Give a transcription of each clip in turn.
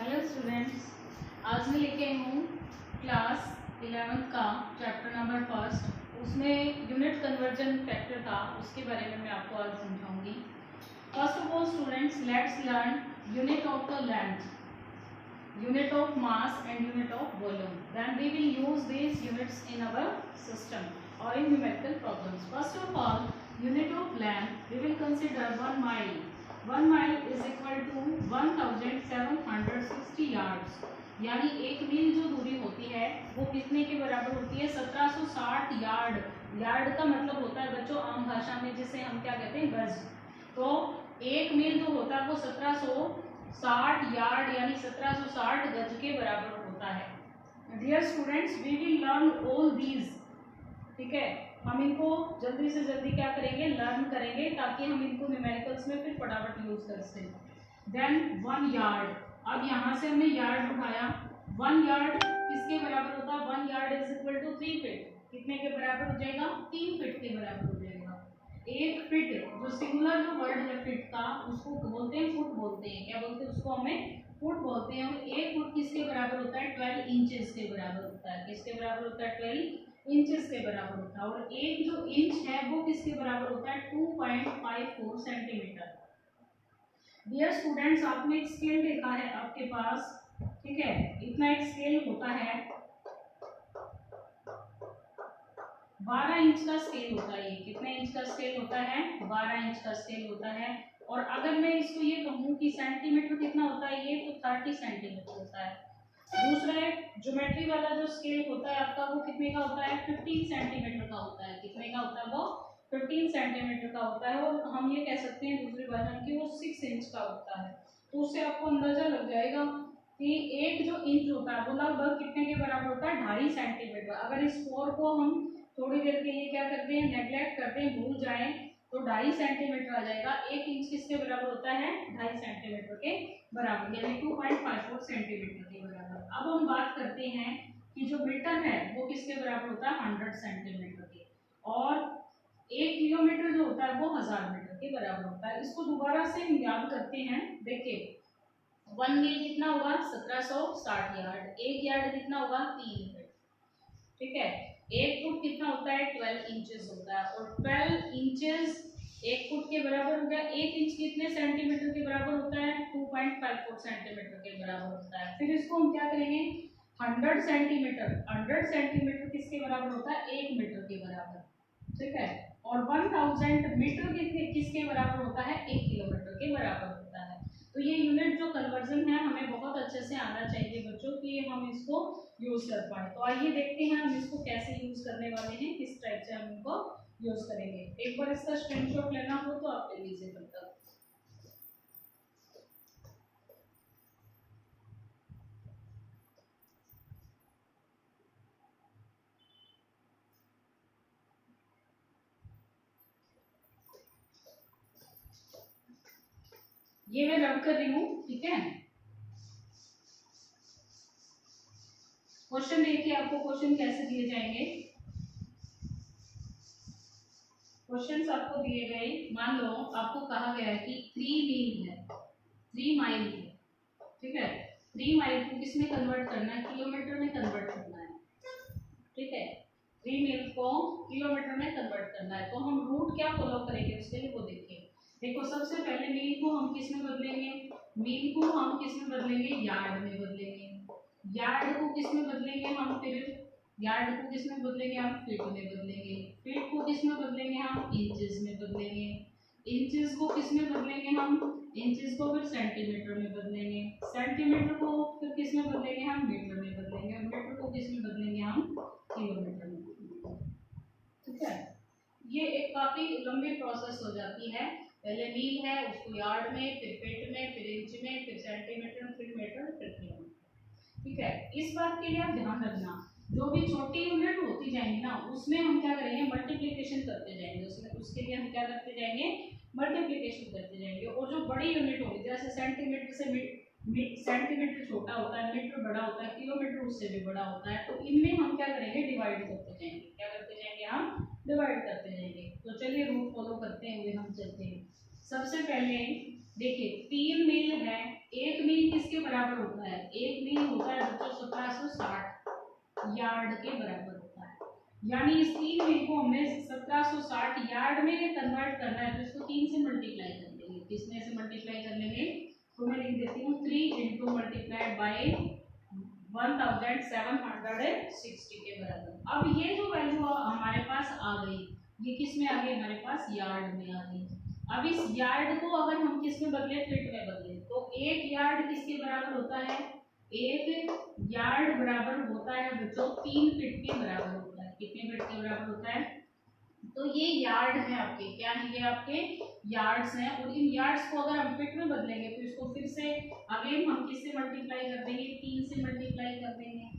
Hello students, आज मैं लेके आई हूँ क्लास 11 का चैप्टर नंबर फर्स्ट। उसमें यूनिट कन्वर्जन फैक्टर था, उसके बारे में मैं आपको आज समझाऊंगी। First of all students, let's learn unit of the length, unit of mass and unit of volume. Then we will use these units in our system or in numerical problems. First of all, unit of length, we will consider 1 mile. 1 mile is equal to 1760 yards. यानी एक मील जो दूरी होती है वो कितने के बराबर होती है? 1760 यार्ड। यार्ड का मतलब होता है बच्चों आम भाषा में जिसे हम क्या कहते हैं, गज। तो एक मील जो होता है वो 1760 यार्ड यानी 1760 गज के बराबर होता है। Dear students, we will learn all these. ठीक है, हम इनको जल्दी से जल्दी क्या करेंगे, लर्न करेंगे, ताकि हम इनको न्यूमेरिकल्स में फिर फटाफट यूज कर सकें। देन 1 यार्ड, अब यहाँ से हमने यार्ड उठाया। 1 यार्ड किसके बराबर होता है? 1 yard is equal to 3 feet. कितने के बराबर हो जाएगा? 3 फीट के बराबर हो जाएगा। एक फीट, जो सिंगुलर जो वर्ड है फीट का, उसको बोलते हैं फुट बोलते हैं। क्या बोलते हैं उसको? हमें फुट बोलते हैं। और एक फुट किसके बराबर होता है? 12 इंचेस के बराबर होता है। किसके बराबर होता है? 12 इंचेस के बराबर होता है। और एक जो इंच है वो किसके बराबर होता है? 2.54 सेंटीमीटर। डियर स्टूडेंट्स, आपने एक स्केल देखा है आपके पास, ठीक है, इतना एक स्केल होता है, 12 इंच का स्केल होता है। ये कितने इंच का स्केल होता है? 12 इंच का स्केल होता है। और अगर मैं इसको ये कहूँ कि सेंटीमीटर कितना होता है, ये तो 30 सेंटीमीटर होता है। दूसरा ज्योमेट्री वाला जो स्केल होता है आपका, वो कितने का होता है? 15 सेंटीमीटर का होता है। कितने का होता है वो? 15 सेंटीमीटर का होता है। और हम ये कह सकते हैं दूसरी भाषा में कि वो 6 इंच का होता है। तो उससे आपको अंदाजा लग जाएगा कि एक जो इंच होता है वो लगभग कितने के बराबर होता है? 2.5 सेंटीमीटर। अगर इस 4 को हम थोड़ी देर के लिए क्या करते हैं, नेग्लेक्ट करते हैं, भूल जाएं, तो 2.5 सेंटीमीटर आ जाएगा। एक इंच किसके बराबर होता है? 2.5 सेंटीमीटर के बराबर, यानी 2.54 सेंटीमीटर के बराबर। अब हम बात करते हैं कि जो मीटर है वो किसके बराबर होता है? 100 सेंटीमीटर के। और 1 किलोमीटर जो होता है वो 1000 मीटर के बराबर होता है। इसको दोबारा से हम याद करते हैं। देखिए, 1 मील कितना होगा? 1760 यार्ड। 1 यार्ड कितना होगा? 3 फीट। ठीक है, एक फुट कितना होता है? 12 इंचेस होता है। और 12 इंचेस एक फुट के बराबर हो गया। एक इंच कितने सेंटीमीटर के बराबर होता है? 2.54 सेंटीमीटर के बराबर होता है। फिर इसको हम क्या करेंगे? 100 सेंटीमीटर। 100 सेंटीमीटर किसके बराबर होता है? 1 मीटर के बराबर। ठीक है, और 1000 मीटर किसके बराबर होता है? 1 किलोमीटर के बराबर होता है। तो ये यूनिट जो कन्वर्जन है हमें बहुत अच्छे से आना चाहिए बच्चों, कि हम इसको यूज कर पाए। तो आइए देखते हैं हम इसको कैसे यूज करने वाले हैं, किस टाइप से हम इनको यूज करेंगे। एक बार इसका स्क्रीनशॉट लेना हो तो आप ले लीजिए तब तक। ये मैं रब कर रही हूँ, ठीक है। क्वेश्चन देखिए, आपको क्वेश्चन कैसे दिए जाएंगे। क्वेश्चंस आपको दिए गए, मान लो आपको कहा गया है कि 3 मील है, 3 माइल है, ठीक है। 3 माइल को किसमें कन्वर्ट करना है? किलोमीटर में कन्वर्ट करना है, ठीक है। 3 मील को किलोमीटर में कन्वर्ट करना है। तो हम रूट क्या फॉलो करेंगे उसके लिए, वो देखिए। देखो, सबसे पहले मील को हम किस में बदलेंगे? मील को हम किस में बदलेंगे? यार्ड में बदलेंगे। यार्ड को किस में बदलेंगे हम? फिर यार्ड को किस में बदलेंगे हम? फीट में बदलेंगे। फीट को किस में बदलेंगे हम? इंचेस में बदलेंगे। इंचेस को किस में बदलेंगे हम? इंचेस को फिर सेंटीमीटर में बदलेंगे। सेंटीमीटर को फिर किस में बदलेंगे हम? मीटर में बदलेंगे। और मीटर को किस में बदलेंगे हम? किलोमीटर में। ठीक है, ये एक काफी लंबी प्रोसेस हो जाती है। पहले मील है, उसको यार्ड में, फिर फीट में, फिर इंच में, फिर सेंटीमीटर, फिर मीटर, फिर किलोमीटर। ठीक है, इस बात के लिए आप ध्यान रखना, जो भी छोटी यूनिट होती जाएंगी ना, उसमें हम क्या करेंगे? मल्टीप्लिकेशन करते जाएंगे। उसमें उसके लिए हम क्या करते जाएंगे? मल्टीप्लिकेशन करते जाएंगे। और जो बड़ी यूनिट होगी, जैसे सेंटीमीटर से सेंटीमीटर छोटा होता है, मीटर बड़ा होता है, किलोमीटर उससे भी बड़ा होता है, तो इनमें हम क्या करेंगे? डिवाइड करते जाएंगे। क्या करते जाएंगे? हम डिवाइड करते जाएंगे। तो चलिए रूट फॉलो करते हुए हम चलते हैं। सबसे पहले देखिए 3 मील है, 1 मील किसके बराबर होता है? 1 मील होता है बच्चों 1760 यार्ड के बराबर होता है। यानी इस 3 मील को हमें 1760 यार्ड में कन्वर्ट करना है, तो इसको 3 से मल्टीप्लाई कर देंगे। किसमें से मल्टीप्लाई कर लेंगे? तो मैं लिख देती हूँ 3 इंटू मल्टीप्लाइड बाई 1760 के बराबर। अब ये जो वैल्यू हमारे पास आ गई, ये किस में आ गई? हमारे पास यार्ड में आ गई। अब इस यार्ड को अगर हम किस में बदले? फीट में बदले, तो 1 यार्ड किसके बराबर होता है? 1 यार्ड बराबर होता है बच्चों 3 फीट के बराबर होता है। कितने फीट के बराबर होता है? तो ये यार्ड है आपके, क्या है? ये आपके यार्ड्स हैं। और इन यार्ड्स को अगर हम फीट में बदलेंगे तो इसको फिर से अगेन हम किससे मल्टीप्लाई कर देंगे? 3 से मल्टीप्लाई कर देंगे।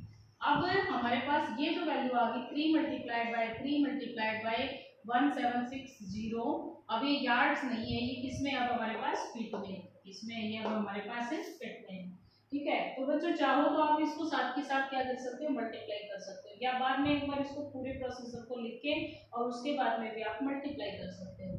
अब हमारे पास ये जो वैल्यू आ गई 3 मल्टीप्लाइड बाय 3 मल्टीप्लाइड बाय 1760, अब ये यार्ड्स नहीं है, ये किसमें अब हमारे पास? फीट में। इसमें ये अब हमारे पास है फीट में। ठीक है, तो बच्चों चाहो तो आप इसको साथ के साथ क्या कर सकते हो? मल्टीप्लाई कर सकते हो, या बाद में एक बार इसको पूरे प्रोसीजर को लिख के और उसके बाद में भी आप मल्टीप्लाई कर सकते हो।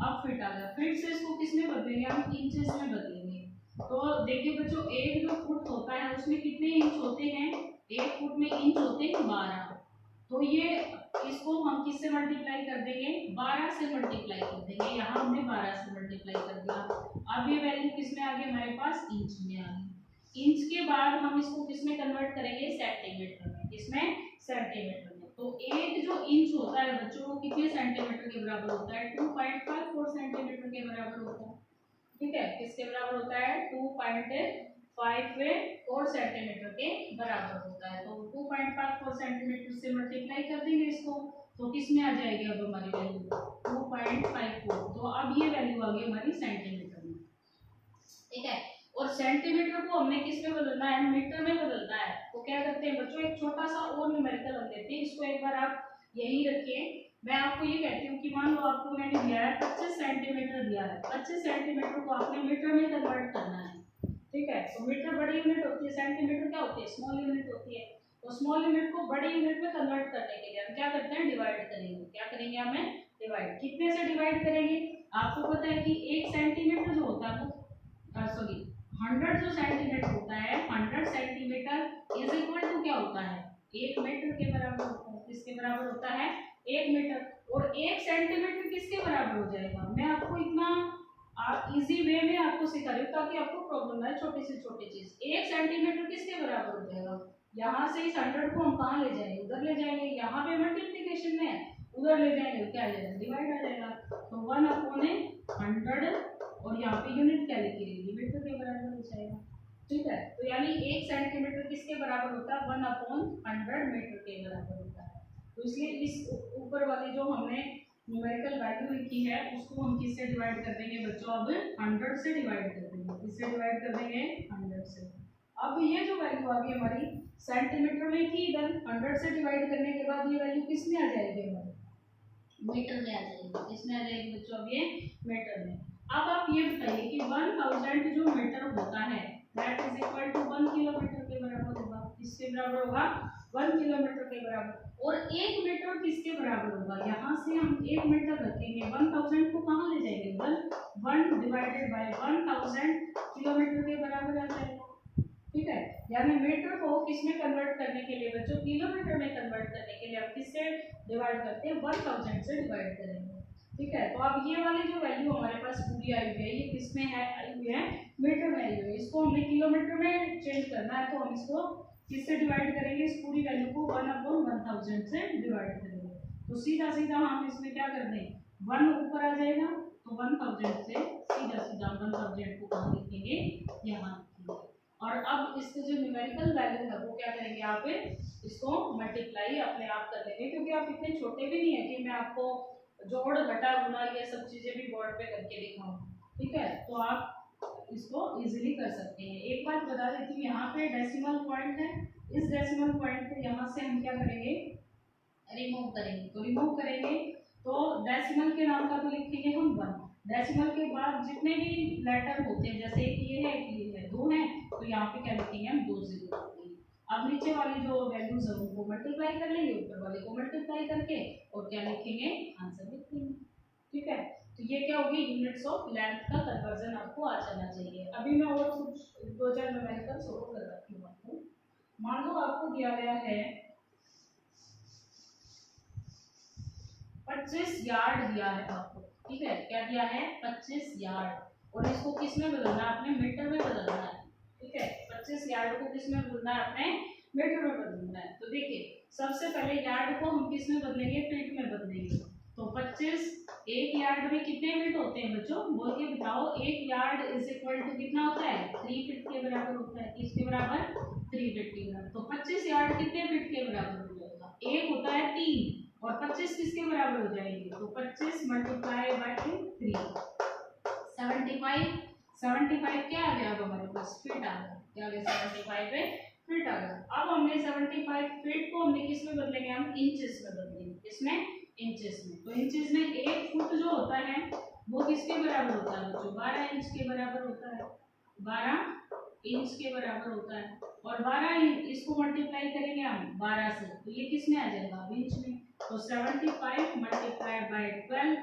अब फिट आ गया, फिर से इसको किसमें बदलेंगे? हम इंचेस में बदलेंगे। तो देखिए बच्चों, एक जो फुट होता है उसमें कितने इंच होते हैं? 1 फुट में इंच होते हैं 12। तो ये इसको हम किससे मल्टीप्लाई कर देंगे? 12 से मल्टीप्लाई कर देंगे। यहाँ हमने 12 से मल्टीप्लाई कर दिया। अब ये वैल्यू किसमें आ गई? हमारे पास इंच में आ गई। इंच के बाद हम इसको किसमें कन्वर्ट करेंगे? सेंटीमीटर में। किसमें? सेंटीमीटर में। तो एक जो इंच होता है बच्चों, वो कितने सेंटीमीटर के बराबर होता है? 2.54 सेंटीमीटर के बराबर होता है। ठीक है, किसके बराबर होता है? 2.54 सेंटीमीटर के बराबर होता है। तो 2.54 सेंटीमीटर से मल्टीप्लाई कर देंगे इसको, तो किसमें आ जाएगी अब हमारी वैल्यू? 2.54। तो अब ये वैल्यू आ गई हमारी सेंटीमीटर में। ठीक है, और सेंटीमीटर को हमने किस में बदलना है? मीटर में बदलना है। तो क्या करते हैं बच्चों, एक छोटा सा और न्यूमेरिकल हम लेते हैं। इसको एक बार आप यही रखिए। मैं आपको ये कहती हूँ कि मान लो आपको मैंने दिया है 25 सेंटीमीटर दिया है। 25 सेंटीमीटर को आपने मीटर में कन्वर्ट करना है। ठीक है, तो मीटर बड़ी यूनिट होती है, सेंटीमीटर क्या होती है? स्मॉल यूनिट होती है। तो स्मॉल यूनिट को बड़ी यूनिट में कन्वर्ट करने के लिए हम क्या करते हैं? डिवाइड करेंगे। क्या करेंगे? हमें डिवाइड। कितने से डिवाइड करेंगे? आपको पता है कि 1 सेंटीमीटर जो होता है वो 100 जो सेंटीमीटर होता है, 100 सेंटीमीटर इज इक्वल टू क्या होता है? 1 मीटर के बराबर होता है। किसके बराबर होता है? 1 मीटर। और 1 सेंटीमीटर किसके बराबर हो जाएगा? मैं आपको इतना इजी वे में आपको सिखा रही हूँ ताकि आपको प्रॉब्लम ना, छोटी से छोटी चीज। 1 सेंटीमीटर किसके बराबर हो जाएगा? यहाँ से इस 100 को हम कहाँ ले जाएंगे? उधर ले जाएंगे। यहाँ पे मल्टीप्लीकेशन में है, उधर ले जाएंगे, क्या आ जाएगा? डिवाइड आ जाएगा। तो 1/100, और यहाँ पे यूनिट क्या लिखी रहेगी? मीटर के बराबर हो जाएगा। ठीक है, तो यानी 1 सेंटीमीटर किसके बराबर होता है? 1/100 मीटर के बराबर होता है। तो इसलिए इस ऊपर वाली जो हमने न्यूमेरिकल वैल्यू लिखी है उसको हम किससे डिवाइड कर देंगे बच्चों? अब 100 से डिवाइड कर देंगे। किससे डिवाइड कर देंगे? 100 से। अब ये जो वैल्यू आ गई हमारी सेंटीमीटर में थी, इधर 100 से डिवाइड करने के बाद ये वैल्यू किस में आ जाएगी? हमारी मीटर में आ जाएगी। किसमें आ जाएगी बच्चों? अब ये मीटर में। अब आप ये बताइए कि 1000 जो मीटर होता है that is equal to 1 kilometre के बराबर होगा। किसके बराबर होगा? 1 किलोमीटर के बराबर। और 1 मीटर किसके बराबर होगा? यहाँ से हम 1 मीटर रखेंगे, 1000 को कहाँ ले जाएंगे? 1 डिवाइडेड बाय 1000 किलोमीटर के बराबर आ जाएगा। ठीक है, यानी मीटर को किसमें कन्वर्ट करने के लिए बच्चों? किलोमीटर में कन्वर्ट करने के लिए आप किससे डिवाइड करते हैं? 1000 से डिवाइड करेंगे। ठीक है, तो अब ये वाली जो वैल्यू हमारे पास पूरी आई हुई है, ये किसमें है? आई हुई है मीटर में आई हुई है। इसको हमने किलोमीटर में चेंज करना है, तो हम इसको किससे डिवाइड करेंगे? इस पूरी वैल्यू को 1/1000 से डिवाइड करेंगे। तो सीधा सीधा हम इसमें क्या कर दें? 1 ऊपर आ जाएगा, तो 1000 से सीधा सीधा 1000 को कहाँ लिखेंगे? यहाँ लिखेंगे। और अब इसके जो न्यूमेरिकल वैल्यू है वो क्या करेंगे? आप इसको मल्टीप्लाई अपने आप कर लेंगे, क्योंकि आप इतने छोटे भी नहीं है कि मैं आपको जोड़ घटा गुना ये सब चीजें भी बोर्ड पे करके दिखाऊं। ठीक है, तो आप इसको इजीली कर सकते हैं। एक बात बता देती हूँ, यहाँ पे डेसिमल पॉइंट है, इस डेसिमल पॉइंट को यहाँ से हम क्या करेंगे? रिमूव करेंगे। तो रिमूव करेंगे तो डेसिमल के नाम का तो लिखेंगे हम 1। डेसिमल के बाद जितने भी लेटर होते हैं, जैसे एक ये है, एक ये है, 2 है, तो यहाँ पे क्या लिखेंगे? हम 2 0 लिखेंगे। अब नीचे वाली जो वैल्यूज है उनको मल्टीप्लाई कर लेंगे, ऊपर वाले को मल्टीप्लाई करके, और क्या लिखेंगे? आंसर लिखेंगे। ठीक है, तो ये क्या होगी, यूनिट्स ऑफ लेंथ का कन्वर्जन आपको आ जाना चाहिए। अभी मैं और कुछ 2-4 न्यूमेरिकल सोल्व करवाती हूँ आपको। मान लो आपको दिया गया है 25 यार्ड दिया है आपको, ठीक है, क्या दिया है 25 यार्ड, और इसको किस में बदलना है, अपने मीटर में बदलना है, ठीक है। 25 यार्ड को किस में बदलना है, अपने मीटर में बदलना है। तो देखिए सबसे पहले यार्ड को हम किस में बदलेंगे, फीट में बदलेंगे। तो 25, एक यार्ड में कितने फीट होते हैं बच्चों, बोल के बताओ। एक यार्ड इज इक्वल टू कितना होता है, 3 फीट के बराबर होता है। किसके बराबर, 3 फीट के बराबर। तो 25 यार्ड कितने फीट के बराबर हो जाएगा, एक होता है 3, और 25 किसके बराबर हो जाएंगे, तो 25 मल्टीप्लाई बाय 3, 75 क्या आ गया अब हमारे पास, फीट आ गया, क्या आ गया, 75 पे फीट आ गया। अब हमने 75 फीट को हमने किस में बदलेंगे, हम इंचेस में बदलेंगे। इसमें इंचेस में, तो इंचेस में 1 फुट जो होता है वो किसके बराबर होता है बच्चों, 12 इंच के बराबर होता है, 12 इंच के बराबर होता है। और 12 इसको मल्टीप्लाई करेंगे हम 12 से, तो ये किस में आ जाएगा, इंच में। तो 75 मल्टीप्लाई बाय 12,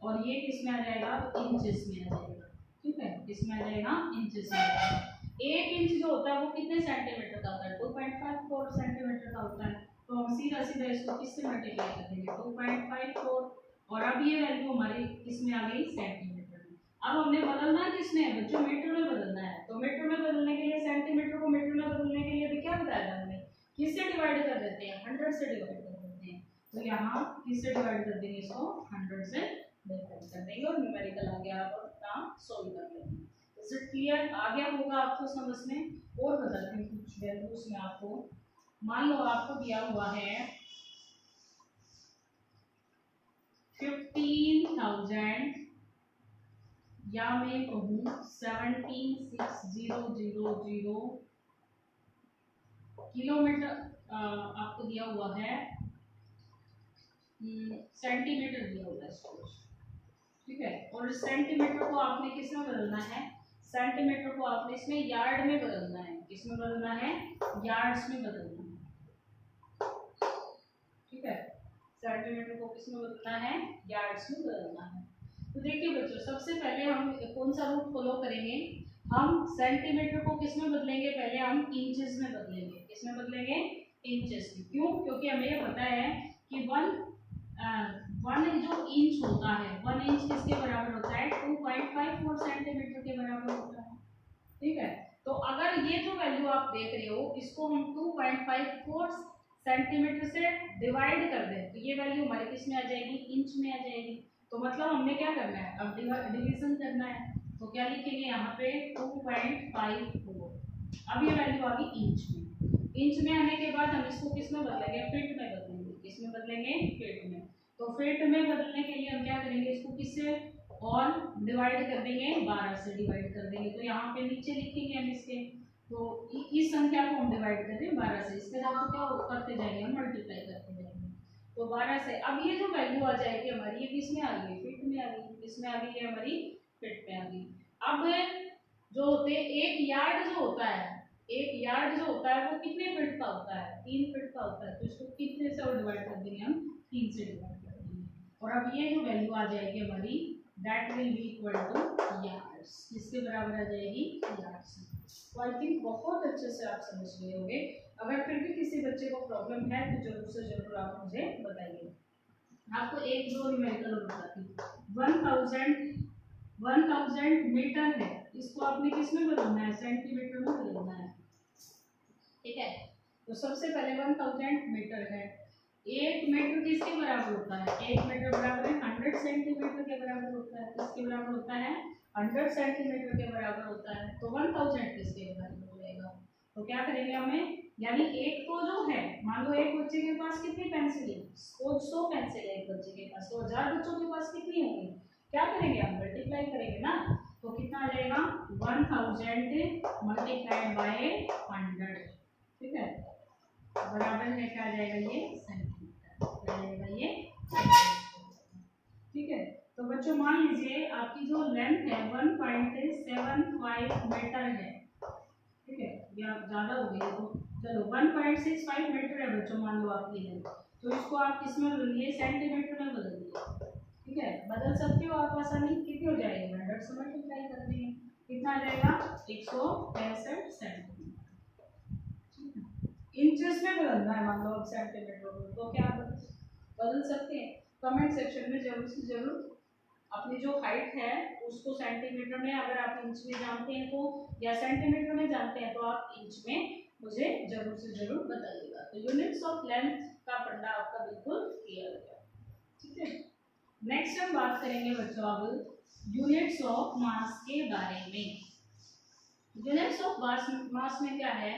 और ये किस में आ जाएगा, इंचेस में आ जाएगा, ठीक है, इसमें आ जाएगा इंचेस में आ जाएगा। 1 इंच जो होता है वो कितने सेंटीमीटर का होता है, 2.54 सेंटीमीटर का होता है। तो हम सीधा सीधा इसको किससे मल्टीप्लाई कर देंगे, 2.54, और अब ये वैल्यू हमारी किसमें आ गई, सेंटीमीटर में। अब हमने बदलना किसमें है बच्चों, मीटर में बदलना है। तो मीटर में बदलने के लिए, सेंटीमीटर को मीटर में बदलने के लिए भी क्या बताया था हमने, किससे डिवाइड कर देते हैं, 100 से डिवाइड कर देते हैं। तो यहाँ किससे डिवाइड कर देंगे, इसको 100 से डिवाइड कर देंगे, और न्यूमेरिकल आ गया, आप अपना सोल्व कर लेंगे। इज इट क्लियर, आ गया होगा आपको समझ में। और बताते हैं कुछ वैल्यूज में आपको। मान लो आपको दिया हुआ है 15,000, या मैं कहूँ 17,600 किलोमीटर आपको दिया हुआ है, सेंटीमीटर दिया हुआ है, ठीक है। और सेंटीमीटर को आपने किस में बदलना है, सेंटीमीटर को आपने इसमें यार्ड में बदलना है। किसमें बदलना है, यार्ड्स में बदलना है, ठीक है। सेंटीमीटर को किसमें बदलना है, यार्ड्स में बदलना है। तो देखिए बच्चों, सबसे पहले हम कौन सा रूट फॉलो करेंगे, हम सेंटीमीटर को किसमें बदलेंगे, पहले हम इंचेस में बदलेंगे। किसमें बदलेंगे, इंचेस में। क्यों, क्योंकि हमें ये पता है कि वन जो इंच होता है, 1 इंच किसके बराबर होता है, 2.54 सेंटीमीटर के बराबर होता है, ठीक है। तो अगर ये जो वैल्यू आप देख रहे हो, इसको हम 2.54 सेंटीमीटर से डिवाइड कर दें, तो ये वैल्यू हमारी किस में आ जाएगी, इंच में आ जाएगी। तो मतलब हमने क्या करना है, अब डिवीजन करना है। तो क्या लिखेंगे यहाँ पे, 2.54, अब ये वैल्यू आ गई इंच में। इंच में आने के बाद हम इसको किस में बदलेंगे, फीट में बदलेंगे। किसमें बदलेंगे, फीट में। तो फीट में बदलने के लिए हम क्या करेंगे, इसको किससे, और डिवाइड कर देंगे, 12 से डिवाइड कर देंगे। तो यहाँ पे नीचे लिखेंगे हम इसके, तो इस संख्या को हम डिवाइड कर दें 12 से, इसके साथ तो क्या करते जाएंगे, हम मल्टीप्लाई करते जाएंगे। तो 12 से अब ये जो वैल्यू आ जाएगी हमारी, ये किस में आ गई, फीट में आ गई। किसमें आ गई, ये हमारी फीट में आ गई। अब जो होते हैं, एक यार्ड जो होता है, एक यार्ड जो होता है वो कितने फीट का होता है, 3 फीट का होता है। तो इसको कितने से और डिवाइड कर देंगे, हम 3 से डिवाइड कर देंगे। और अब ये जो वैल्यू आ जाएगी हमारी, that will be equal two yards. किसके बराबर आ जाएगी, यार्ड्स। तो आई थिंक बहुत अच्छे से आप समझ गए होंगे। अगर फिर भी किसी बच्चे को प्रॉब्लम है तो जरूर से जरूर आप मुझे बताइए। आपको एक दो न्यूमेरिकल बताती हूँ। 1000 मीटर है, इसको आपने किस में बदलना है, सेंटीमीटर में बदलना है, ठीक है। तो सबसे पहले 1000 मीटर है, 1 मीटर किसके बराबर होता है, 1 मीटर बराबर है 100 सेंटीमीटर के बराबर होता है। किसके बराबर होता है, 100 सेंटीमीटर के बराबर होता है। तो 1000 किसके बराबर हो जाएगा। तो क्या करेंगे हमें, यानी एक तो जो है, मान लो एक बच्चे के पास कितनी पेंसिल है, 100 पेंसिल है एक बच्चे के पास, तो 1000 बच्चों के पास कितनी होंगी, क्या करेंगे हम, मल्टीप्लाई करेंगे ना। तो कितना आ जाएगा, 1000 मल्टीप्लाइड बाय 100, ठीक है, बराबर है क्या आ जाएगा, ये सेंटीमीटर, क्या आ जाएगा, ये सेंटीमीटर, ठीक है। तो बच्चों मान लीजिए आपकी जो लेंथ है 1.75 मीटर है, ठीक है, या ज्यादा हो गई है, तो चलो 1.65 मीटर है बच्चों, मान लो आपकी लेंथ। तो इसको आप किस में बदलिए, सेंटीमीटर में बदलिए, ठीक है। बदल सकते हो आप आसानी कितनी हो जाएगी, 100 से मल्टीप्लाई कर देंगे, कितना आ जाएगा 165 सेंटीमीटर। इंचेस में बदलना है, मान लो अब सेंटीमीटर को, तो क्या बदल सकते हैं, कमेंट सेक्शन में जरूर से जरूर अपनी जो हाइट है उसको सेंटीमीटर में, अगर आप इंच में जानते हैं तो, या सेंटीमीटर में जानते हैं तो आप इंच में मुझे जरूर से जरूर बताइएगा। तो यूनिट्स ऑफ लेंथ का फंडा आपका बिल्कुल क्लियर हो गया, ठीक है। नेक्स्ट हम बात करेंगे बच्चों अब यूनिट्स ऑफ मास के बारे में। यूनिट्स ऑफ मास में क्या है,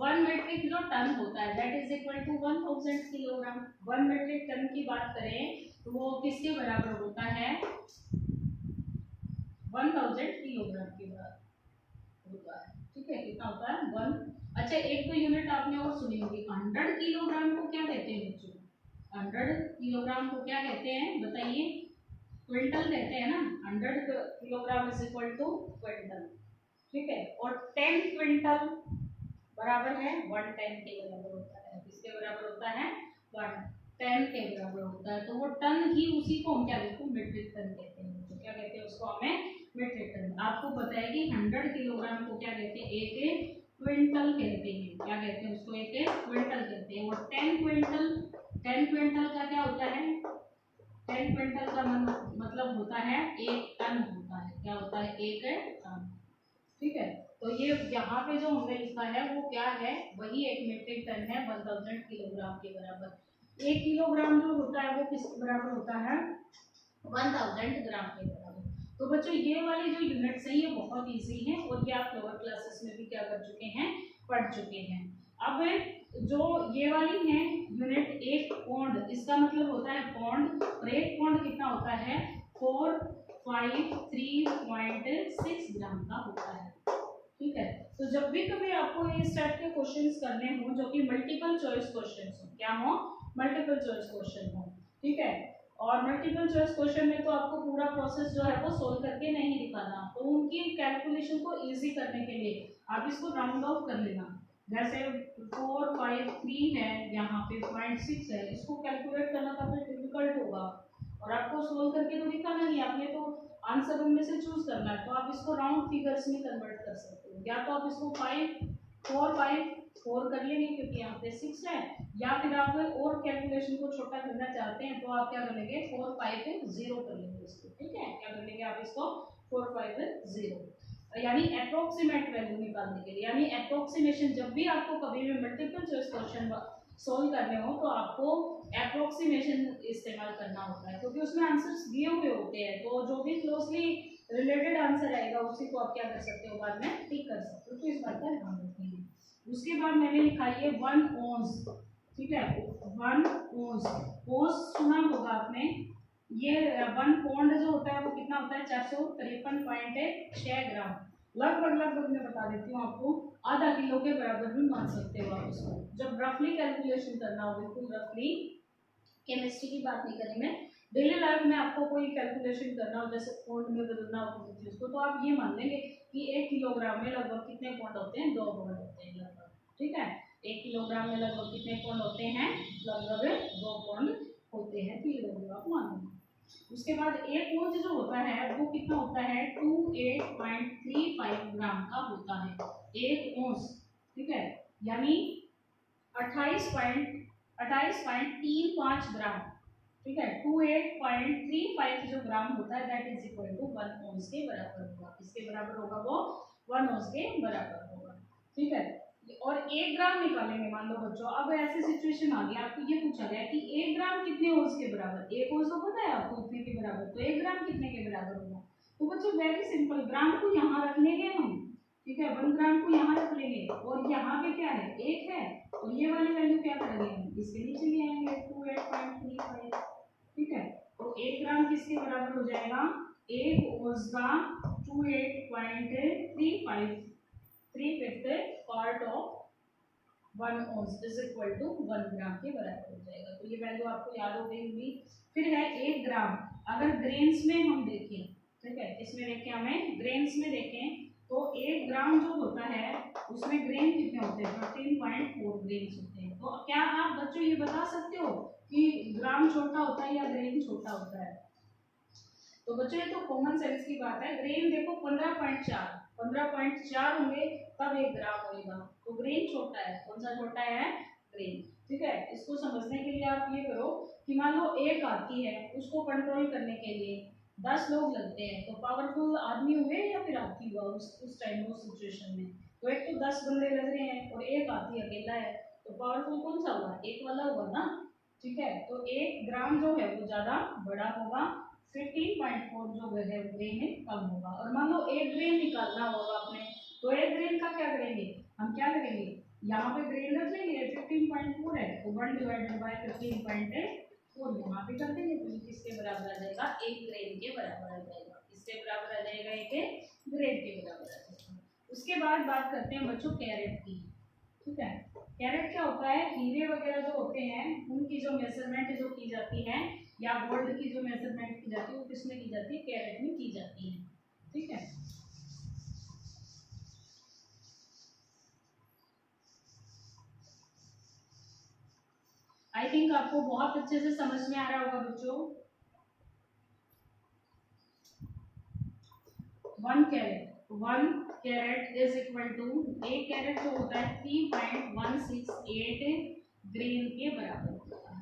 1 मेट्रिक जो टन होता है that is equal to 1000 kilogram. 1 metric tonne की बात करें तो वो किसके बराबर होता है, 1000 किलोग्राम के बराबर होता है, ठीक है। कितना होता है 1। अच्छा एक तो यूनिट आपने और सुनी होगी, 100 किलोग्राम को क्या कहते हैं बच्चों, 100 किलोग्राम को क्या कहते हैं बताइए, क्विंटल कहते हैं ना, 100 kilogram is equal to quintal, ठीक है। और 10 क्विंटल बराबर है 110 के बराबर होता है, किसके बराबर होता है 110 के बराबर होता है। तो वो टन ही उसी को हम क्या कहते हैं, मीट्रिक टन कहते हैं, तो क्या कहते हैं उसको हमें मीट्रिक टन। आपको पता है कि 100 किलोग्राम को क्या कहते हैं, एक क्विंटल कहते हैं, क्या कहते हैं उसको, एक क्विंटल कहते हैं। और 10 क्विंटल का क्या होता है, 10 क्विंटल का मतलब होता है 1 टन होता है, क्या होता है 1 टन, ठीक है। तो ये यहाँ पे जो हमने लिखा है वो क्या है, वही 1 मीट्रिक टन है 1000 किलोग्राम के बराबर। 1 किलोग्राम जो होता है वो किसके बराबर होता है, 1000 ग्राम के बराबर। तो बच्चों ये वाली जो यूनिट्स हैं ये बहुत इजी हैं और ये आप लोअर क्लासेस में भी क्या कर चुके हैं, पढ़ चुके हैं। अब जो ये वाली है यूनिट, एक पौंड, इसका मतलब होता है पौंड, और एक पौंड कितना होता है 453.6 ग्राम का होता है, ठीक है। तो जब भी कभी आपको इस टाइप के क्वेश्चंस करने हो जो कि मल्टीपल चॉइस क्वेश्चंस हो, क्या हो, मल्टीपल चॉइस क्वेश्चन हो, ठीक है। और मल्टीपल चॉइस क्वेश्चन में तो आपको पूरा प्रोसेस जो है वो सोल्व करके नहीं दिखाना, तो उनकी कैलकुलेशन को इजी करने के लिए आप इसको राउंड ऑफ कर लेना। जैसे 453 है, यहाँ पे 0.6 है, इसको कैलकुलेट करना काफी डिफिकल्ट होगा और आपको सोल्व करके तो दिखाना नहीं, आपने तो आंसर उनमें से चूज करना है। तो आप इसको राउंड फिगर्स में कन्वर्ट कर सकते हो, या तो आप इसको 4 कर लेंगे क्योंकि यहाँ पे 6 है, या फिर आप और कैलकुलेशन को छोटा करना चाहते हैं तो आप क्या कर लेंगे 450 कर लेंगे इसको, ठीक है। क्या कर लेंगे आप इसको 450, यानी अप्रोक्सीमेट वैल्यू निकालने के लिए, यानी अप्रोक्सीमेशन। जब भी आपको कभी भी मल्टीपल चॉइस क्वेश्चन सोल्व करने हो तो आपको अप्रोक्सीमेशन इस्तेमाल करना होता है, क्योंकि उसमें आंसर्स दिए हुए होते हैं, तो जो भी क्लोजली रिलेटेड आंसर आएगा उसी को आप क्या कर सकते हो, बाद में टिक कर सकते हो। तो इस बात का ध्यान रखेंगे। उसके बाद मैंने लिखा ये 1 ओंस, ठीक है। 1 ओंस, ओंस सुना होगा आपने, ये 1 पौंड जो होता है वो कितना होता है 453.6 ग्राम, लगभग मैं बता देती हूँ आपको, आधा किलो के बराबर भी मान सकते हो आप इसको। जब रफली कैलकुलेशन करना हो, बिल्कुल रफली, केमिस्ट्री की बात नहीं करेंगे, डेली लाइफ में आपको कोई कैलकुलेशन करना हो, जैसे पौंड में बदलना हो किसी चीज को, तो आप ये मान लेंगे कि 1 किलोग्राम में लगभग कितने पौंड होते हैं, 2 पौंड होते हैं लगभग, ठीक है। 1 किलोग्राम में लगभग कितने पौंड होते हैं, लगभग 2 पौंड होते हैं, तो ये लोग आप मान लेंगे। उसके बाद एक ओंस जो होता है वो कितना होता है 28.35 ग्राम का होता है, एक ओंस, ठीक है, यानी 28.35 ग्राम, ठीक है। 28.35 जो ग्राम होता है दैट इज इक्वल टू 1 ओंस के बराबर होगा, किसके बराबर होगा वो 1 ओंस के बराबर होगा, ठीक है। और 1 ग्राम निकालेंगे, मान लो बच्चों अब ऐसी सिचुएशन आ गई, आपको ये पूछा गया कि 1 ग्राम कितने ओंस के बराबर, 1 ओंस तो पता है आपको कितने के बराबर, तो 1 ग्राम कितने के बराबर होगा। तो बच्चों वेरी सिंपल, ग्राम को यहाँ रख लेंगे हम, ठीक है, 1 ग्राम को यहाँ रख लेंगे, और यहाँ पे क्या है 1 है, और ये वाली वैल्यू क्या करेंगे हम इसके नीचे ले आएंगे 28.35, ठीक है। तो 1 ग्राम किसके बराबर हो जाएगा, 1 ओंस का 28.35 3/5 part of 1 ounce is equal to 1 gram के बराबर हो जाएगा। तो ये वैल्यू आपको याद हो गई होगी। फिर है 1 ग्राम, अगर ग्रेन्स में हम देखें, ठीक है, इसमें देखें हमें ग्रेन्स में देखें तो 1 ग्राम जो होता है उसमें ग्रेन कितने होते हैं 13.4 ग्रेन्स होते हैं। तो क्या आप बच्चों ये बता सकते हो कि ग्राम छोटा होता है या ग्रेन छोटा होता है, तो बच्चों ये तो कॉमन सेंस की बात है। ग्रेन देखो 15.4 होंगे तब 1 ग्राम होगा, तो ग्रेन छोटा है। कौन सा छोटा है? ग्रेन। ठीक है, इसको समझने के लिए आप ये करो कि मान लो एक आती है, उसको कंट्रोल करने के लिए 10 लोग लगते हैं, तो पावरफुल आदमी हुए या फिर आदमी हुआ उस टाइम उस सिचुएशन में? तो एक तो 10 बंदे लग रहे हैं और एक आदमी अकेला है, तो पावरफुल कौन सा हुआ? एक वाला हुआ ना। ठीक है, तो 1 ग्राम जो है वो ज्यादा बड़ा होगा, 15.4 जो है ग्रेन में कम होगा। और मान लो 1 ग्रेन निकालना होगा अपने, तो 1 ग्रेन का क्या करेंगे? हम क्या करेंगे, यहाँ पे ग्रेन रख लेंगे, 15.4 है तो 1 डिवाइडेड बाय 15.4 यहाँ पे कर देंगे, तो किसके बराबर आ जाएगा? 1 ग्रेन के बराबर आ जाएगा। किसके बराबर आ जाएगा? 1 ग्रेन के बराबर आ जाएगा। उसके बाद बात करते हैं बच्चों कैरेट की। ठीक है, कैरेट क्या होता है? हीरे वगैरह जो होते हैं उनकी जो मेजरमेंट जो की जाती है, या गोल्ड की जो मेजरमेंट की जाती है, वो किसमें की जाती है? कैरेट में की जाती है। ठीक है, आई थिंक आपको बहुत अच्छे से समझ में आ रहा होगा बच्चों। 1 कैरेट इज इक्वल टू, एक कैरेट जो होता है 3.168 ग्रेन के बराबर होता है।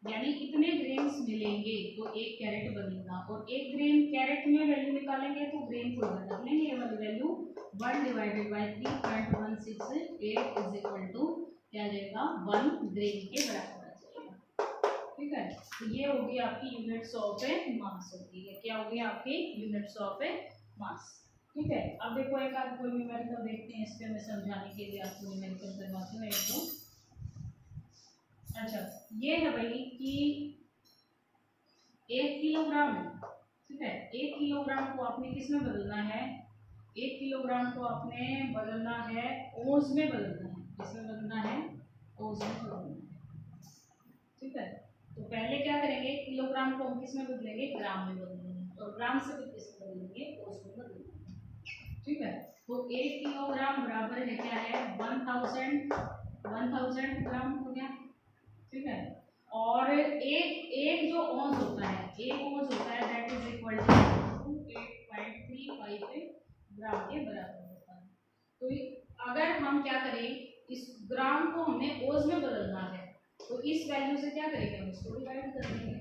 यानी कितने ग्रेन्स मिलेंगे तो 1 कैरेट बनेगा। और 1 ग्रेन कैरेट में वैल्यू निकालेंगे तो ग्रेन को इधर रख लेंगे, ये वाली value 1 divided by 3.168 is equal to क्या आ जाएगा? 1 ग्रेन के बराबर आ जाएगा। ठीक है, तो ये होगी आपकी यूनिट्स ऑफ ए मास होगी। ये क्या होगी? आपकी यूनिट्स ऑफ ए मास। ठीक है, अब देखो एक आध कोई न्यूमेरिकल देखते हैं, इस पे मैं समझाने के लिए आपको न्यूमेरिकल करवाती हूँ एक दो। अच्छा, ये है भाई कि 1 किलोग्राम है। ठीक है, 1 किलोग्राम को आपने किस में बदलना है? 1 किलोग्राम को आपने बदलना है ओज में बदलना है। किसमें बदलना है? ओज में बदलना है। ठीक है, तो पहले क्या करेंगे? किलोग्राम को हम किस में बदलेंगे? ग्राम में बदलेंगे, और ग्राम से भी किस में बदलेंगे? ओज में बदलेंगे। ठीक है, तो 1 किलोग्राम बराबर है क्या है? 1000 ग्राम हो गया। ठीक है, और एक जो औंस होता है, एक औंस होता है दैट इज इक्वल टू 8.35 ग्राम के बराबर होता है। तो अगर हम क्या करें, इस ग्राम को हमने ओज में बदलना है, तो इस वैल्यू से क्या करेंगे? हम इसको डिवाइड कर देंगे।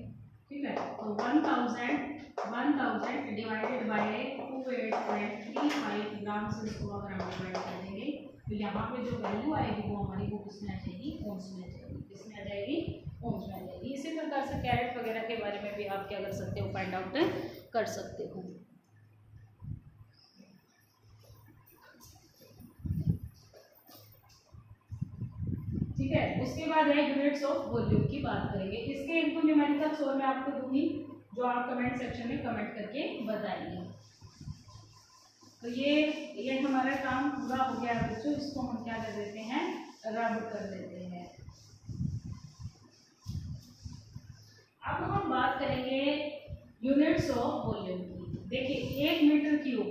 ठीक है, तो 1000 डिवाइडेड बाय 28.35 ग्राम से इसको अगर हम डिवाइड कर देंगे, तो यहाँ पे जो वैल्यू आएगी वो हमारी वो किसमें आ जाएगी? ओम्स में आ जाएगी। किसमें आ जाएगी? ओम्स में आ जाएगी। इसी प्रकार से कैरेट वगैरह के बारे में भी आप क्या कर सकते हो? फाइंड आउट कर सकते हो। ठीक है, उसके बाद है यूनिट्स ऑफ वॉल्यूम की बात करेंगे। इसके इनको न्यूमेरिकल्स और मैं आपको दूंगी, जो आप कमेंट सेक्शन में कमेंट करके बताएंगे। तो ये हमारा काम पूरा हो गया बच्चों। इसको हम क्या कर देते हैं? रब कर देते हैं। अब हम बात करेंगे यूनिट्स ऑफ वॉल्यूम की। देखिए 1 metre cube,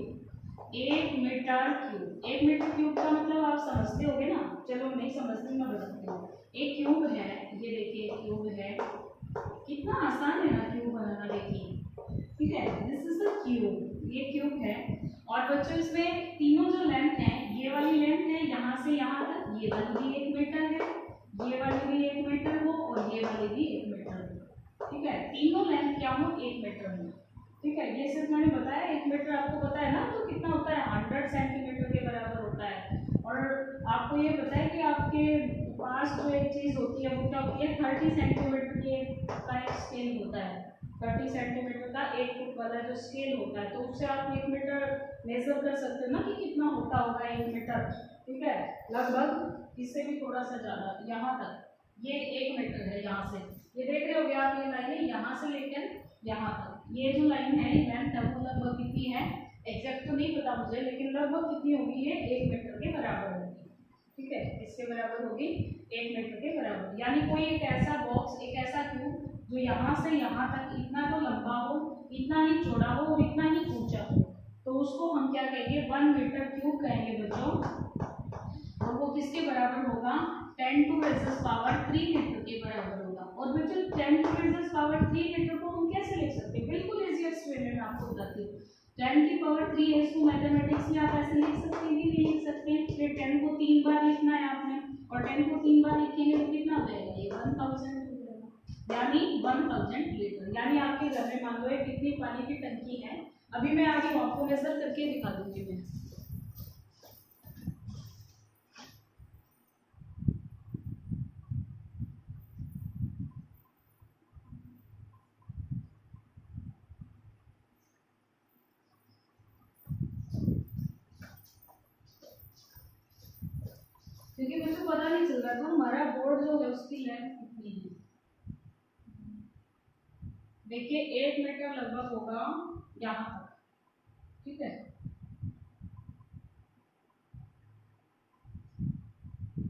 1 metre cube, 1 metre cube का मतलब आप समझते होगे ना? चलो नहीं समझते मैं बताती हूँ। एक क्यूब है, ये देखिए क्यूब है, कितना आसान है ना क्यूब बनाना। देखिए, ठीक है, दिस इज द क्यूब, ये क्यूब है। और बच्चों इसमें तीनों जो लेंथ है, ये वाली लेंथ है यहाँ से यहाँ तक, ये वाली भी 1 मीटर है, ये वाली भी 1 मीटर हो, और ये वाली भी 1 मीटर हो। ठीक है, तीनों लेंथ क्या हो? 1 मीटर हो। ठीक है, ये सिर्फ मैंने बताया 1 मीटर आपको पता है ना, तो कितना होता है? 100 सेंटीमीटर के बराबर होता है। और आपको ये पता है कि आपके पास जो एक चीज होती है वो क्या होती है? 30 सेंटीमीटर का एक स्केल होता है। 30 सेंटीमीटर का 1 फुट वाला जो स्केल होता है, तो उससे आप 1 मीटर मेजर कर सकते हो ना कि कितना होता होगा 1 मीटर। ठीक है, लगभग इससे भी थोड़ा सा ज्यादा, यहाँ तक ये 1 मीटर है। यहाँ से ये देख रहे होगे आप, ये लाइन यहाँ से लेकर यहाँ तक, ये जो लाइन है लेंथ है वो लगभग कितनी है? एग्जैक्ट तो नहीं पता मुझे, लेकिन लगभग कितनी होगी? ये 1 मीटर के बराबर होगी। ठीक है, इसके बराबर होगी 1 मीटर के बराबर। यानी कोई एक ऐसा बॉक्स, एक ऐसा क्यूब जो यहाँ से यहाँ तक इतना तो लंबा हो, इतना ही चौड़ा हो और इतना ही ऊंचा हो, तो उसको हम क्या कहेंगे? 1 मीटर क्यूब कहेंगे बच्चों। और वो किसके बराबर होगा? 10 टू रेज़ पावर 3 मीटर के बराबर होगा। और बच्चों 10 टू रेज़ पावर 3 मीटर को हम कैसे लिख सकते हैं? बिल्कुल इजीएस्ट वे है इसको मैथमेटिक्स में आप ऐसे लिख सकते हैं कि नहीं लिख सकते हैं? फिर 10 को 3 बार लिखना है आपने, और 10 को 3 बार लिखेंगे तो कितना हो जाएगा? ये 1000 हो जाएगा, यानी 1000 लीटर। यानी आपके घर में मान लो एक कितनी पानी की टंकी है, अभी मैं आगे आपको मेजर करके दिखा दूंगी मैं। क्योंकि मुझे पता नहीं चल रहा था हमारा बोर्ड जो है उसकी लेंथ कितनी है। देखिए 1 मीटर लगभग होगा यहाँ तक, ठीक है।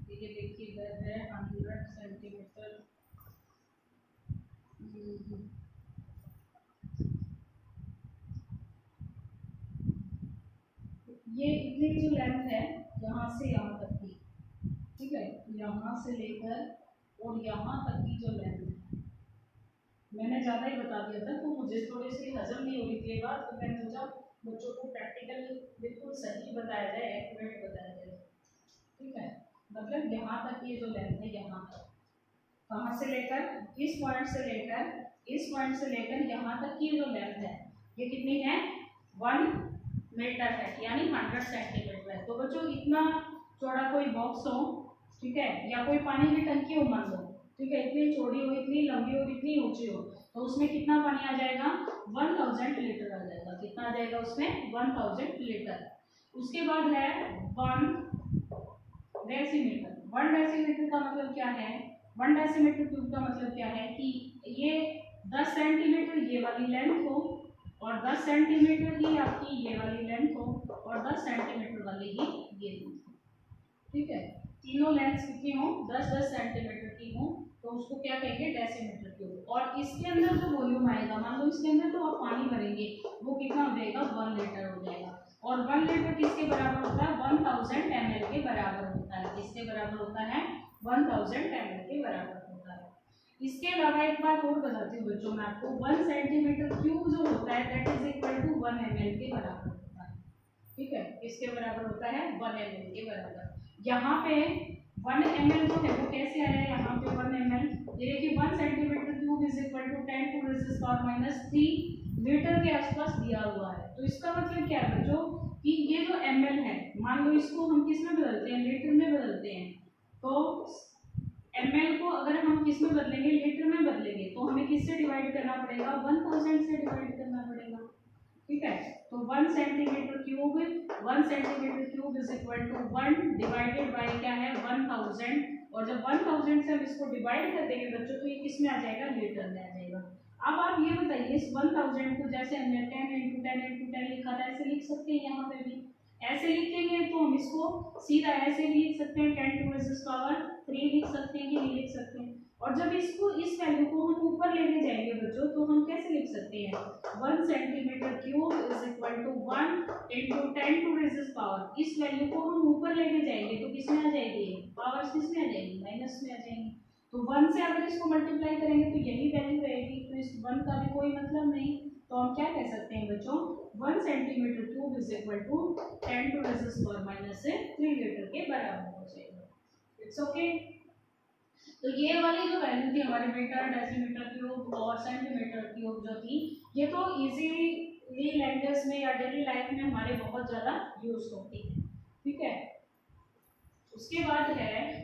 देखिए इधर है 100 सेंटीमीटर। ये इतनी जो लेंथ है यहाँ से यहाँ तक की, ठीक है, यहाँ से लेकर और यहाँ तक की जो लेंथ है, मैंने ज़्यादा ही बता दिया था तो मुझे थोड़ी सी हजम नहीं हो रही थी ये बात, तो मैंने सोचा बच्चों को प्रैक्टिकल बिल्कुल सही बताया जाए, एक्यूरेट बताया जाए, ठीक है। मतलब यहाँ तक ये जो लेंथ है, यहाँ तक, कहाँ से लेकर इस पॉइंट से लेकर यहाँ तक की जो लेंथ है ये कितनी है? 1 मीटर है, यानी 100 सेंटीमीटर है। तो बच्चों इतना चौड़ा कोई बॉक्स हो, ठीक है, या कोई पानी की टंकी हो मान लो, ठीक है, इतनी चौड़ी हो, इतनी लंबी हो, इतनी ऊंची हो, तो उसमें कितना पानी आ जाएगा? 1000 लीटर आ जाएगा। कितना आ जाएगा उसमें? 1000 लीटर। उसके बाद है 1 डेसीमीटर। 1 डेसीमीटर का मतलब क्या है? 1 डेसीमीटर क्यूब का मतलब क्या है कि ये 10 सेंटीमीटर ये वाली लेंथ हो, और 10 सेंटीमीटर ही आपकी ये वाली लेंथ हो, और 10 सेंटीमीटर वाली ही ये लेंथ हो, ठीक है। तीनों लेंथ कितनी हो? 10-10 सेंटीमीटर की हो, तो उसको क्या कहेंगे? Decimetre cube. और इसके अंदर जो वॉल्यूम आएगा, मान लो इसके अंदर तो आप पानी भरेंगे, वो कितना हो जाएगा? 1 लीटर हो जाएगा। और 1 लीटर किसके बराबर होता है? 1000 ml के बराबर होता है। किसके बराबर होता है? 1000 ml के बराबर होता है। इसके अलावा एक बात और बताती हूँ बच्चों मैं आपको, 1 सेंटीमीटर क्यूब जो होता है that is equal to 1 ml के बराबर होता है, ठीक है। किसके बराबर होता है? 1 ml के बराबर। यहाँ पे 1 ml जो है वो कैसे आया? यहाँ पे 1 ml, ये देखिए 1 centimetre cube is equal to 10 to raise power -3 litre के आसपास दिया हुआ है। तो इसका मतलब क्या है बच्चों कि ये जो ml है, मान लो इसको हम किस में बदलते हैं? लीटर में बदलते हैं। तो ml को अगर हम किस में बदलेंगे? लीटर में बदलेंगे, तो हमें किससे डिवाइड करना पड़ेगा? 1000 से डिवाइड करना पड़ेगा, ठीक है। तो 1 centimetre cube is equal to 1 divided by क्या है? 1000। और जब 1000 से हम इसको डिवाइड कर देंगे बच्चों, तो ये किस में आ जाएगा? लीटर में आ जाएगा। अब आप ये बताइए इस 1000 को जैसे हमने 10 × 10 × 10 लिखा था, ऐसे लिख सकते हैं? यहाँ पे भी ऐसे लिखेंगे तो हम इसको सीधा ऐसे भी लिख सकते हैं, 10 टू रेज़ पावर 3 लिख सकते हैं कि नहीं लिख सकते हैं। और जब इसको इस वैल्यू को हम ऊपर लेके जाएंगे बच्चों, तो हम कैसे लिख सकते हैं? 1 centimetre cube is equal to 1 × 10 to raise power, इस वैल्यू को हम ऊपर लेके जाएंगे तो किस में आ जाएगी? पावर्स किस में आ जाएंगी? माइनस में आ जाएंगी। तो 1 से अगर इसको मल्टीप्लाई करेंगे तो यही वैल्यू रहेगी, तो इस 1 का भी कोई मतलब नहीं। तो हम क्या कह सकते हैं बच्चों? 1 centimetre cube is equal to 10 to raise power -3 litre के बराबर हो जाएगा। It's okay. तो ये वाली जो वैल्यू थी हमारे मीटर, डेसीमीटर क्यूब और सेंटीमीटर क्यूब जो थी, ये तो इजीली लैंग्वेज में या डेली लाइफ में हमारे बहुत ज़्यादा यूज होती है, ठीक है। उसके बाद है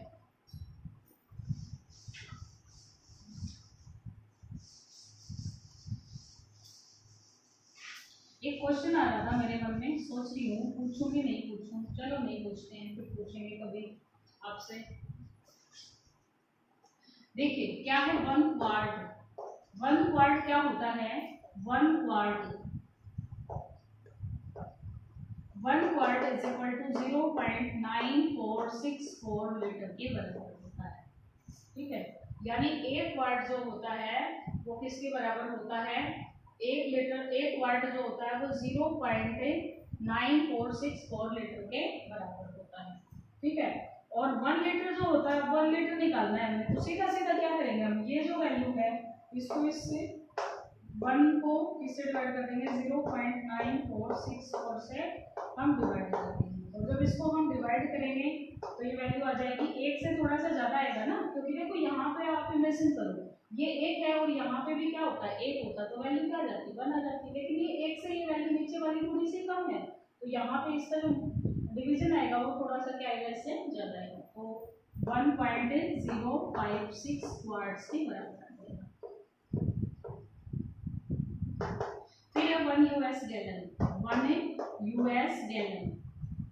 एक क्वेश्चन आ रहा था मेरे मन में, सोच रही हूँ पूछूं कि नहीं पूछूं। चलो नहीं पूछते हैं, फिर पूछेंगे कभी आपसे। देखिए क्या है 1 क्वार्ट। 1 क्वार्ट क्या होता है? 1 quart is equal to 0.9464 litre के बराबर होता है, ठीक है। यानी 1 क्वार्ट जो होता है वो किसके बराबर होता है? 1 लीटर, 1 क्वार्ट जो होता है वो 0.9464 लीटर के बराबर होता है, ठीक है। और 1 लीटर जो होता है, 1 लीटर निकालना है हमें, तो सीधा सीधा क्या करेंगे हम? ये जो वैल्यू है इसको इससे 1 को किससे डिवाइड कर देंगे, 0.946 से हम डिवाइड कर देंगे। और जब इसको हम डिवाइड करेंगे तो ये वैल्यू आ जाएगी, एक से थोड़ा सा ज़्यादा आएगा ना, क्योंकि देखो यहाँ पे आप इमेजिन करो ये एक है और यहाँ पे भी क्या होता है, एक होता, तो वैल्यू क्या आ जाती, 1 आ जाती। लेकिन ये एक से ये वैल्यू नीचे वाली थोड़ी सी कम है, तो यहाँ पे इसका जो डिवीजन आएगा वो थोड़ा सा क्या आएगा, इससे ज़्यादा आएगा, तो 1.056 वाट्स के बराबर आ जाएगा। फिर 1 US gallon, 1 US gallon,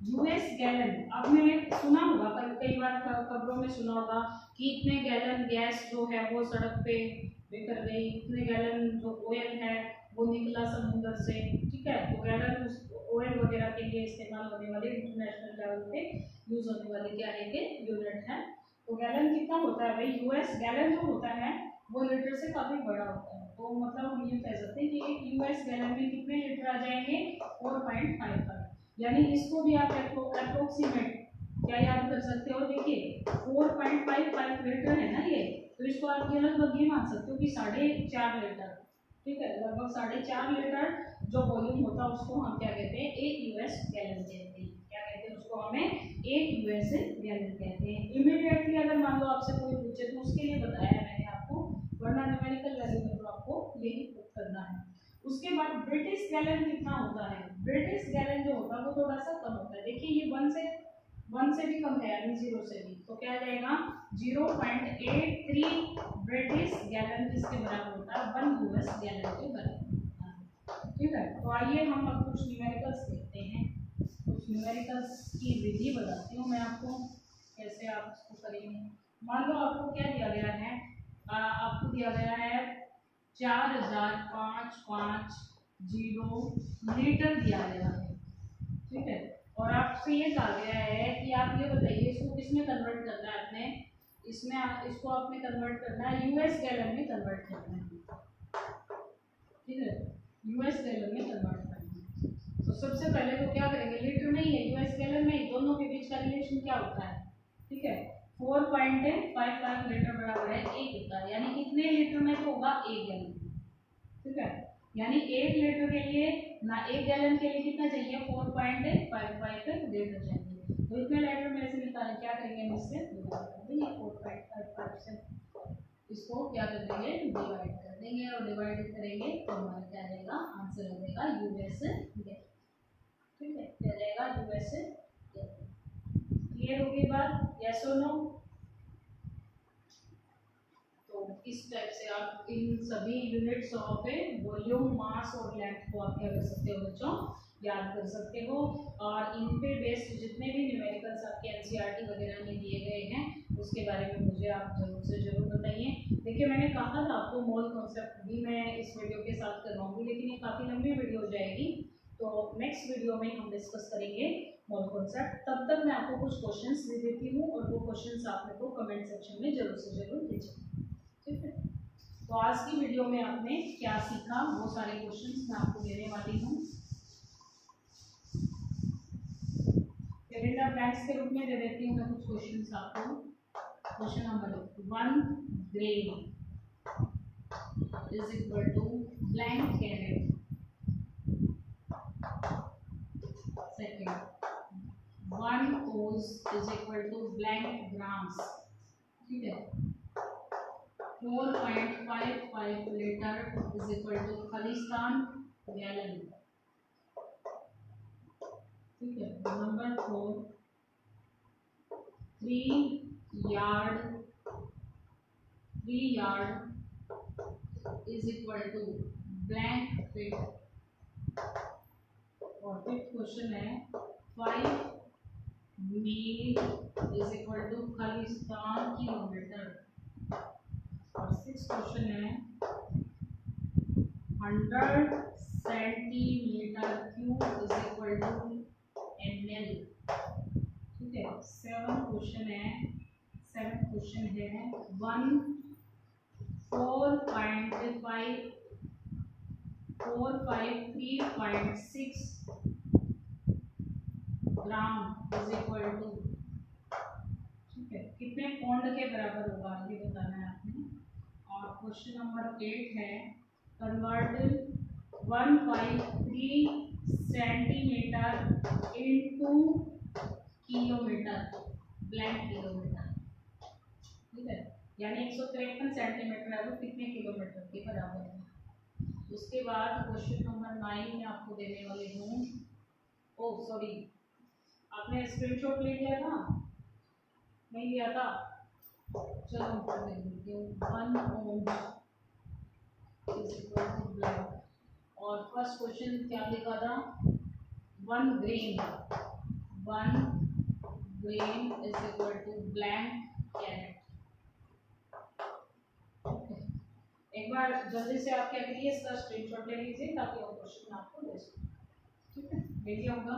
US gallon. अब मैंने सुना होगा, कई बार खबरों में सुना होगा कि इतने गैलन गैस जो है वो सड़क पे बिखर गई, इतने गैलन जो ऑयल है वो निकला समुद्र से, ठीक है। तो गैलन उस ऑयल वगैरह के लिए इस्तेमाल होने वाली, इंटरनेशनल लेवल पे यूज होने वाली क्या है कि यूनिट है। तो गैलन कितना होता है भाई, यूएस गैलन जो होता है वो लीटर से काफी बड़ा होता है। तो मतलब हम ये कह सकते हैं कि एक यूएस गैलन में कितने लीटर आ जाएंगे, 4.55। यानी इसको भी आप अप्रोक्सीमेट क्या याद कर सकते हो, देखिए 4.55 लीटर है ना ये, तो इसको आप ये लगभग ये मान सकते हो कि 4.5 लीटर, ठीक है, लगभग 4.5 लीटर जो वॉल्यूम होता है उसको हम क्या कहते हैं, एक यूएस गैलन कहते हैं। क्या कहते हैं उसको, हमें एक यूएस गैलन कहते हैं। इमीडिएटली अगर मान लो आपसे कोई पूछे तो उसके लिए बताया मैंने आपको, वरना न्यूमेरिकल वैल्यू में तो आपको यही पुट करना है। उसके बाद ब्रिटिश गैलन कितना होता है, ब्रिटिश गैलन जो होता है वो थोड़ा सा कम होता है। देखिए ये 1 से भी कम है, यानी 0 से भी, तो क्या जाएगा 0.83 ब्रिटिश गैलन किसके बराबर होता है, 1 यूएस गैलन के बराबर होता है, ठीक है। तो आइए हम अब कुछ न्यूमेरिकल्स देखते हैं, कुछ न्यूमेरिकल्स की विधि बताती हूँ मैं आपको कैसे आप इसको करेंगे। मान लो आपको क्या दिया गया है, आपको दिया गया है 4550 लीटर दिया गया है, ठीक है। और आपसे ये कहा गया है कि आप ये बताइए इसको किसमें कन्वर्ट करना है, आपने इसमें इसको आपने कन्वर्ट करना है यूएस गैलन में कन्वर्ट करना है, ठीक है, यूएस गैलन में कन्वर्ट करना है। तो सबसे पहले तो क्या करेंगे, लीटर में ही है, यूएस गैलन में ही, दोनों के बीच का रिलेशन क्या होता है, ठीक है, 4.55 लीटर बराबर है 1 होता है, यानी कितने लीटर में तो होगा 1 गैलन, ठीक है। यानी 1 लीटर के लिए ना, 1 गैलन के लिए कितना चाहिए, 4.55 लीटर चाहिए। तो इतने लीटर में से निकालें, क्या करेंगे, इससे डिवाइड कर देंगे, 4.55 से इसको क्या कर देंगे, डिवाइड कर देंगे, और डिवाइड करेंगे तो हमारा क्या रहेगा, आंसर हो जाएगा यूएस गैलन, ठीक है, क्या रहेगा यूएस गैलन। क्लियर होगी बात, यस और नो। इस टाइप से आप इन सभी यूनिट्स ऑफ ए वॉल्यूम, मास और लेंथ को आप क्या कर सकते हो बच्चों, याद कर सकते हो। और इन पे बेस्ड जितने भी न्यूमेरिकल्स आपके एनसीईआरटी वगैरह में दिए गए हैं उसके बारे में मुझे आप जरूर से जरूर बताइए। देखिए मैंने कहा था आपको मोल कॉन्सेप्ट भी मैं इस वीडियो के साथ करवाऊंगी, लेकिन ये काफ़ी लंबी वीडियो हो जाएगी, तो नेक्स्ट वीडियो में हम डिस्कस करेंगे मोल कॉन्सेप्ट। तब तक मैं आपको कुछ क्वेश्चंस दे देती हूँ और वो क्वेश्चंस आप मेरे को कमेंट सेक्शन में जरूर से जरूर दीजिए, ठीक है। तो आज की वीडियो में आपने क्या सीखा वो सारे क्वेश्चंस मैं आपको देने वाली हूँ। फिर ब्लैंक्स के रूप में दे देती हूँ मैं कुछ क्वेश्चंस आपको। Question number 1, grain is equal to blank carat. Second, 1 oz is equal to blank grams, ठीक है। 4.55 लीटर इज इक्वल टू खालिस्तान गैलन, ठीक है। Number 4, 3 yard is equal to blank feet. और फिफ्थ क्वेश्चन है 5 मील इज इक्वल टू खालिस्तान kilometre. और 6 question है 100 centimetre cube is equal to ml, ठीक है। 7 क्वेश्चन है 453.6 ग्राम इज इक्वल टू, ठीक है, कितने पौंड के बराबर होगा ये बताना है आपने। और क्वेश्चन नंबर 8 है convert 153 centimetre into kilometre, blank kilometre, ठीक है। यानी 153 सेंटीमीटर है वो कितने किलोमीटर के बराबर है। उसके बाद क्वेश्चन नंबर 9 में आपको देने वाले हूँ, ओह सॉरी, आपने स्क्रीनशॉट ले लिया था, नहीं लिया था, चलो कर देती हूँ। 1 ohm is equal to blank, और फर्स्ट क्वेश्चन क्या लिखा था, 1 grain, 1 grain is equal to blank carat. एक बार जल्दी से आप क्या करिए, इसका स्क्रीनशॉट ले लीजिए ताकि वो क्वेश्चन आपको दे सके, ठीक है। ले लिया होगा।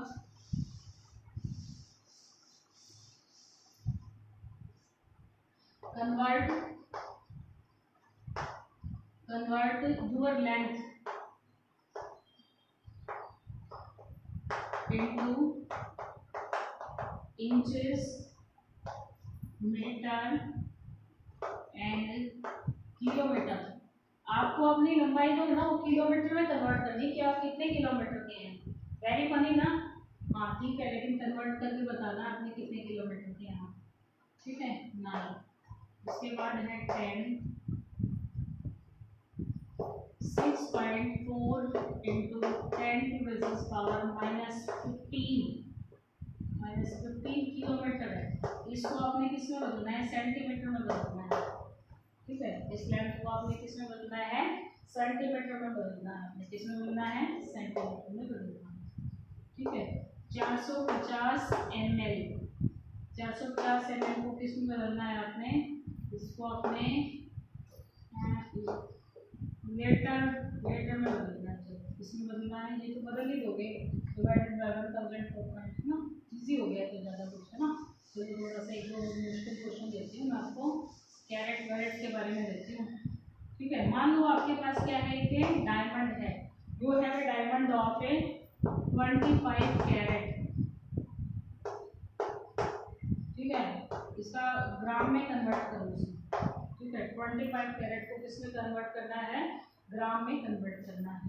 convert your length into inches, metre and kilometre. आपको अपनी लंबाई जो है ना वो किलोमीटर में कन्वर्ट करनी है कि आप कितने किलोमीटर के हैं। वेरी फनी ना, हाँ ठीक है, लेकिन कन्वर्ट करके बताना आपने कितने किलोमीटर के हैं, ठीक है ना। उसके बाद है 10, 6.4 इंटू 10 की बेसिस पावर -15 किलोमीटर है। इसको आपने किस में बदलना है, सेंटीमीटर में बदलना है, ठीक है। इस लेंथ को आपने किस में बदलना है, सेंटीमीटर में बदलना है, आपने किस में बदलना है, सेंटीमीटर में बदलना है, ठीक है। 450 ml, 450 ml को किस में बदलना है आपने, इसको अपने लीटर में बदलना है, इसमें बदलना है, ये तो बदल ही दोगे, डिवाइडेड बाय 1000 ना, इजी हो गया, तो ज़्यादा कुछ है ना। तो ये थोड़ा सा एक दो मुश्किल क्वेश्चन देती हूँ मैं आपको, कैरेट वैरेट के बारे में देती हूँ, ठीक है। मान लो आपके पास क्या है, एक डायमंड है, you have a diamond of a 25 carat, ठीक है। इसका ग्राम में कन्वर्ट करो उसे, ठीक है। 25 कैरेट को किसमें कन्वर्ट करना है, ग्राम में कन्वर्ट करना है।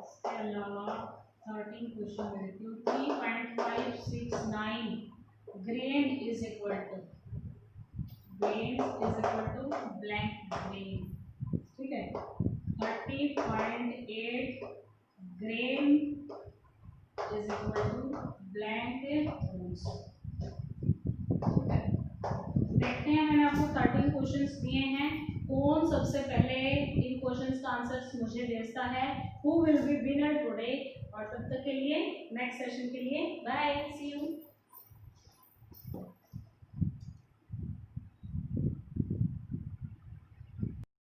इसके अलावा 13 क्वेश्चन देती हूँ। 3.569 grain is equal to blank grain, ठीक है। 30.8 grain is equal to blank roots, ठीक है। देखते हैं, मैंने आपको 13 क्वेश्चंस दिए हैं, कौन सबसे पहले इन क्वेश्चंस का आंसर्स मुझे भेजता है, who will be winner today. और तब तक के लिए, नेक्स्ट सेशन के लिए बाय, सी यू।